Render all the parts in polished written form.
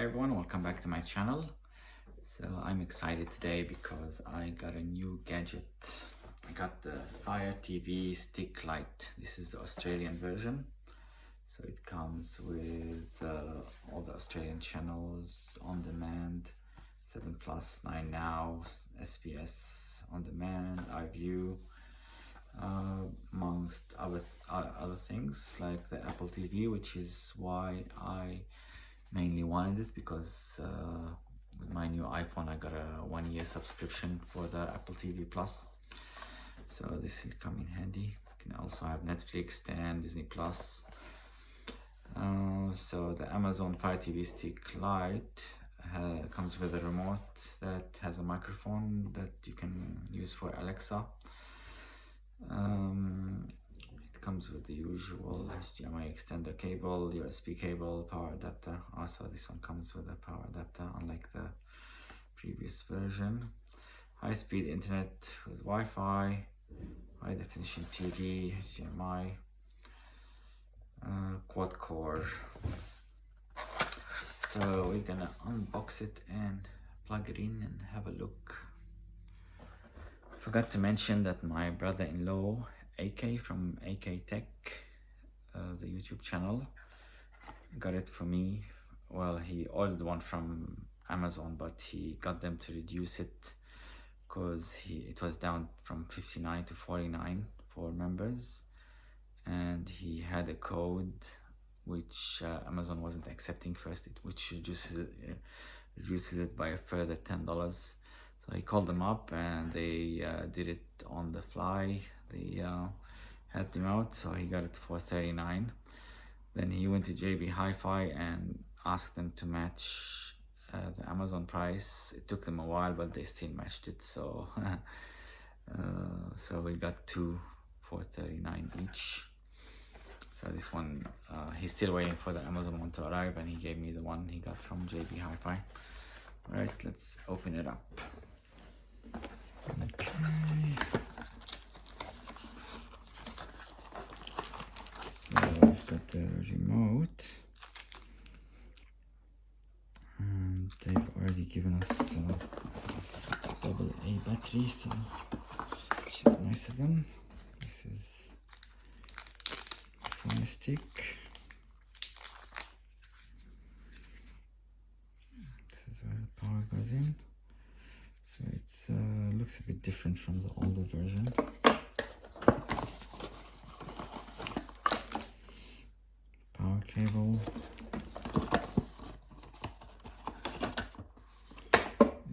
Hi everyone, welcome back to my channel. So I'm excited today because I got a new gadget. I got the Fire TV Stick Lite. This is the Australian version. So it comes with all the Australian channels on demand, 7 Plus, 9 Now, SBS on demand, iView, amongst other things like the Apple TV, which is why I mainly wanted it, because with my new iPhone I got a 1-year subscription for the Apple TV Plus, so this will come in handy. You can also have Netflix and Disney Plus. So the Amazon Fire TV Stick Lite comes with a remote that has a microphone that you can use for Alexa. It comes with the usual HDMI extender cable, USB cable, power adapter. Also this one comes with a power adapter, unlike the previous version. High-speed internet with Wi-Fi, high definition TV, HDMI, quad core. So we're gonna unbox it and plug it in and have a look. Forgot to mention that my brother-in-law AK from AK Tech, the YouTube channel, got it for me. Well, he ordered one from Amazon, but he got them to reduce it because it was down from 59 to 49 for members, and he had a code which Amazon wasn't accepting first, which reduces it by a further $10. So he called them up and they did it on the fly. They helped him out, so he got it for $39. Then he went to JB Hi-Fi and asked them to match the Amazon price. It took them a while, but they still matched it. So so we got two for $39 each. So this one, he's still waiting for the Amazon one to arrive, and he gave me the one he got from JB Hi-Fi. All right, let's open it up. Okay. So I've got the remote, and they've already given us AA battery, so which is nice of them. This is a Fire Stick. This is where the power goes in. So it's looks a bit different from the older version. Power cable.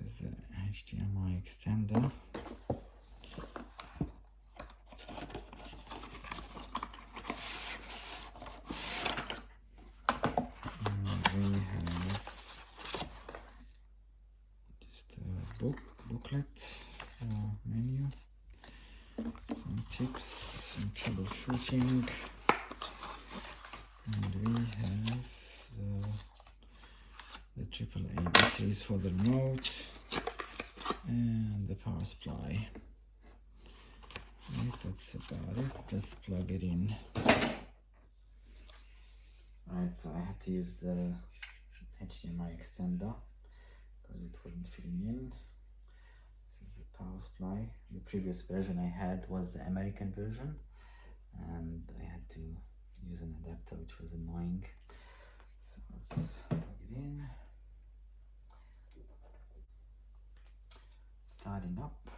Is the HDMI extender. And we have just a booklet, menu, some tips, some troubleshooting, and we have the AAA batteries for the remote and the power supply. Right, that's about it. Let's plug it in. Alright, so I had to use the HDMI extender because it wasn't fitting in. This is the power supply. The previous version I had was the American version, and I had to use an adapter, which was annoying. So let's plug it in. Starting up.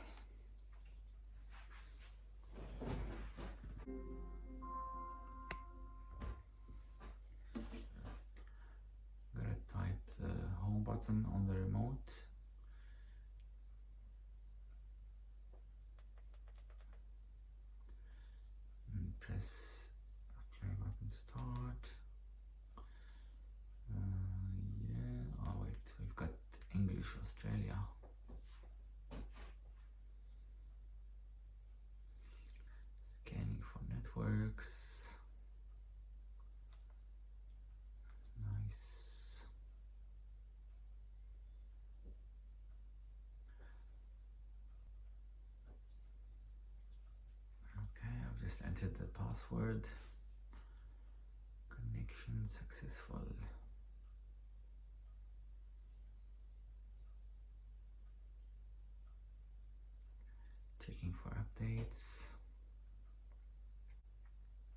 Gotta type the home button on the remote. And press the play button, start. Yeah, oh wait, we've got English Australia. Scanning for networks. Nice. Okay, I've just entered the password. Connection successful. checking for updates.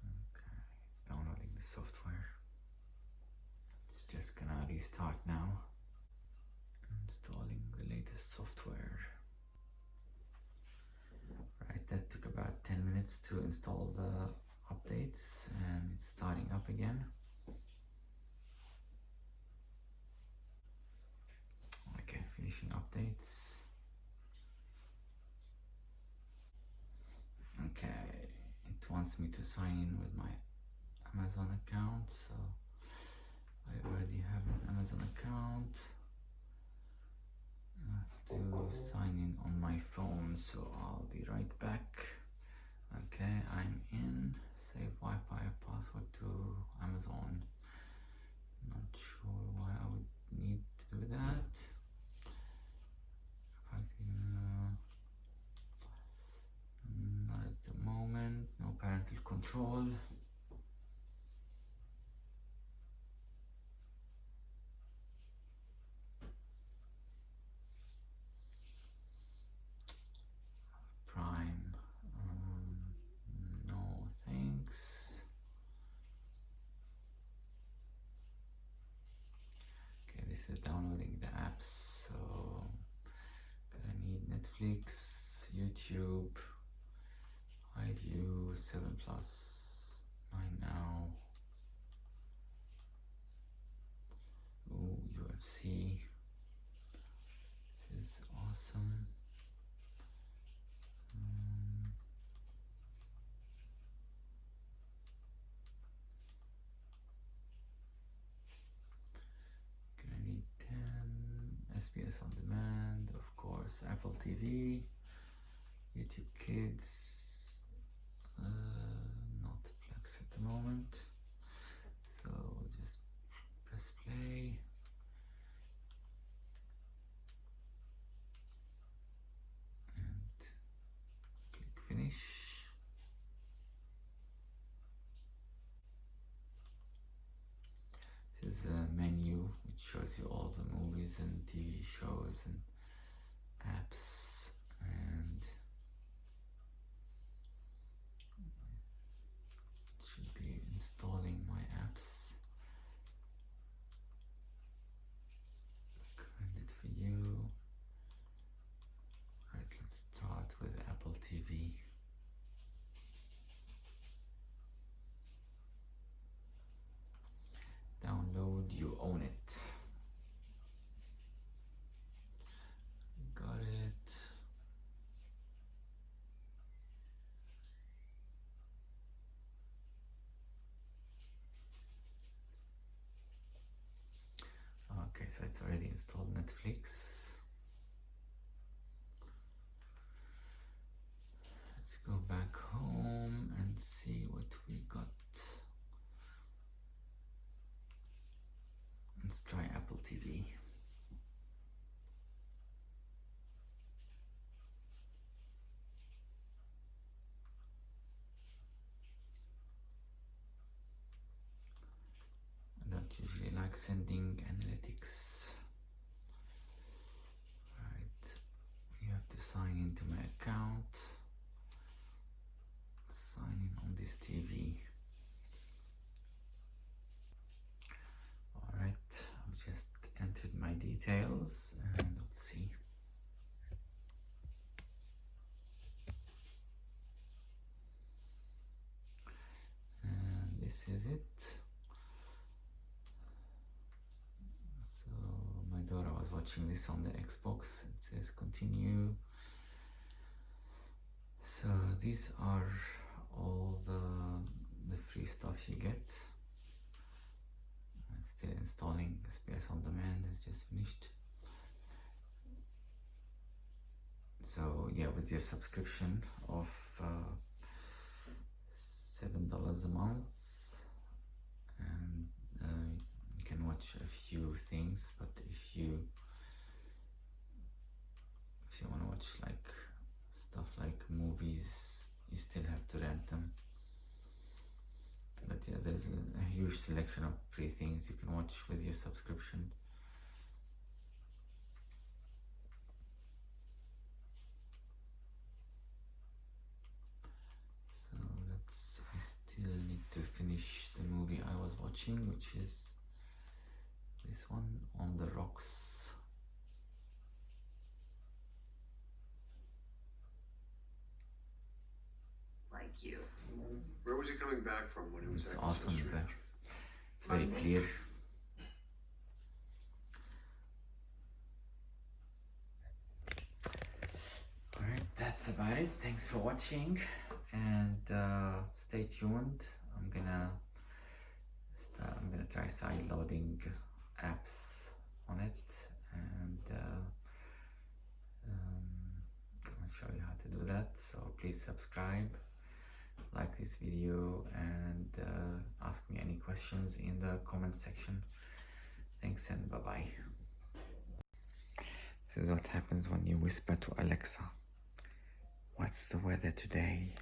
Okay, it's downloading the software. It's just gonna restart now. Installing the latest software. Right, that took about 10 minutes to install the updates, and it's starting up again. Okay, finishing updates. Okay, it wants me to sign in with my Amazon account, so I already have an Amazon account. I have to sign in on my phone, so I'll be right back. Okay, I'm in. Save Wi-Fi password to Amazon. Not sure why I would need to do that. Not at the moment. No parental control. Prime. No thanks. Okay, this is downloading the apps, so gonna need Netflix, YouTube, iView, 7+, 9Now, ooh, UFC. This is awesome. Gonna need 10, SBS On Demand, of course, Apple TV, YouTube Kids, not Plex at the moment, so just press play. And click finish. This is the menu which shows you all the movies and TV shows and apps, and it should be installing my apps. Recommend it for you. Right, let's start with Apple TV. Download, you own it. Got it. Okay, so it's already installed Netflix. Let's go back home and see what we got. Let's try Apple TV. I don't usually like sending analytics. Right, you have to sign into my account. Sign in on this TV. Alright, I've just entered my details and let's see. And this is it. So my daughter was watching this on the Xbox. It says continue. So these are all the free stuff you get. It's still installing. SBS On Demand is just finished. So yeah, with your subscription of $7 a month, and you can watch a few things, but if you want to watch like stuff like movies, you still have to rent them. But yeah, there's a huge selection of free things you can watch with your subscription. watching, which is this one, On the Rocks. Like you. Where was he coming back from when he was It's acting awesome. so strange? It's very clear. Alright, that's about it. Thanks for watching, and stay tuned. I'm gonna try side loading apps on it, and I'll show you how to do that. So please subscribe, like this video, and ask me any questions in the comment section. Thanks and bye bye. This is what happens when you whisper to Alexa. What's the weather today?